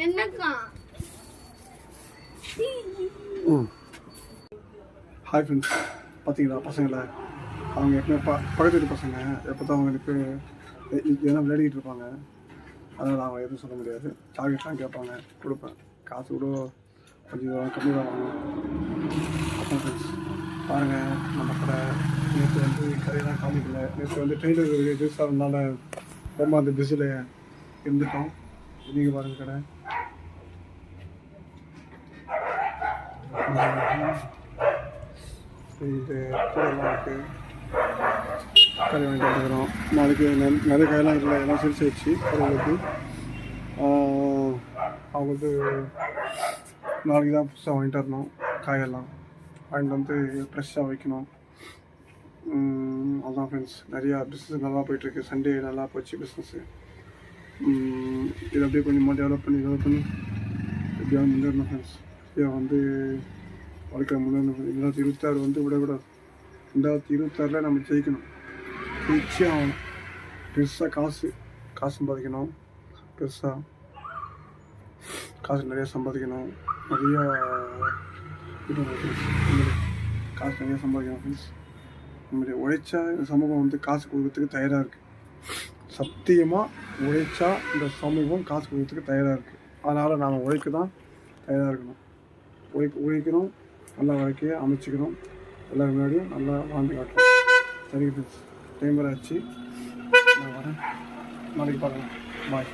என்னக்கா hi friends, பார்த்தீங்களா பசங்களை? அவங்க எப்போ பக்கத்து வீட்டு பசங்க எப்போ தான் அவங்களுக்கு எதனா விளையாடிக்கிட்டு இருப்பாங்க. அதனால் அவங்க எதுவும் சொல்ல முடியாது. சாக்லேட்லாம் கேட்பாங்க, கொடுப்பேன். காசு கூட கொஞ்சம் கம்மி தான் வாங்குவேன். அப்புறம் ஃப்ரெண்ட்ஸ் பாருங்கள், நம்ம கடை நேற்று வந்து கடையெல்லாம் காமிக்கல. நேற்று வந்து ட்ரெயிலர் ரிலீஸ் ஆகிறதுனால ரொம்ப அந்த பிஸியில் இருந்துட்டோம். நீங்கள் பாருங்கள் கடை இது கூடலாம் இருக்குது. காய் வாங்கிட்டு வந்துக்கிறோம். நாளைக்கு நிறைய காயெல்லாம் இருக்குல்ல, எல்லாம் சிரிச்சு வச்சு அவங்களுக்கு அவங்களுக்கு நாளைக்கு தான் புதுசாக வாங்கிட்டு வரணும். காயெல்லாம் வாங்கிட்டு வந்து ஃப்ரெஷ்ஷாக வைக்கணும். அதுதான் ஃப்ரெண்ட்ஸ், நிறையா பிஸ்னஸ் நல்லா போயிட்டுருக்கு. சண்டே நல்லா போச்சு பிஸ்னஸ்ஸு. இதை அப்படியே கொஞ்சமாக டெவலப் பண்ணி எப்படியாவது முன்னேறணும் ஃப்ரெண்ட்ஸ். இதை வந்து வாழ்க்கை முன்னேறணும். 2026 வந்து விடக்கூடாது. 2026 நம்ம ஜெயிக்கணும். ஜெயிச்சே ஆகணும். பெருசாக காசு சம்பாதிக்கணும். பெருசாக காசு நிறையா சம்பாதிக்கணும். நிறையா காசு நிறையா சம்பாதிக்கணும் ஃப்ரெண்ட்ஸ். நம்மளுடைய உழைச்சா இந்த சமூகம் வந்து காசு கொடுக்கறதுக்கு தயாராக இருக்குது. சத்தியமாக உழைச்சா இந்த சமூகம் காசு கொடுக்கறதுக்கு தயாராக இருக்குது. அதனால் நாம் உழைக்க தான் தயாராக இருக்கணும். உழைக்கணும், நல்லா வாழ்க்கையை அமைச்சிக்கணும். எல்லாரும் முன்னாடியும் நல்லா வாழ்ந்து காட்டணும். சரி ஃப்ரெண்ட்ஸ், டைம் வர ஆச்சு. நான் வரேன். நாளைக்கு பார்க்கலாம். பாய்.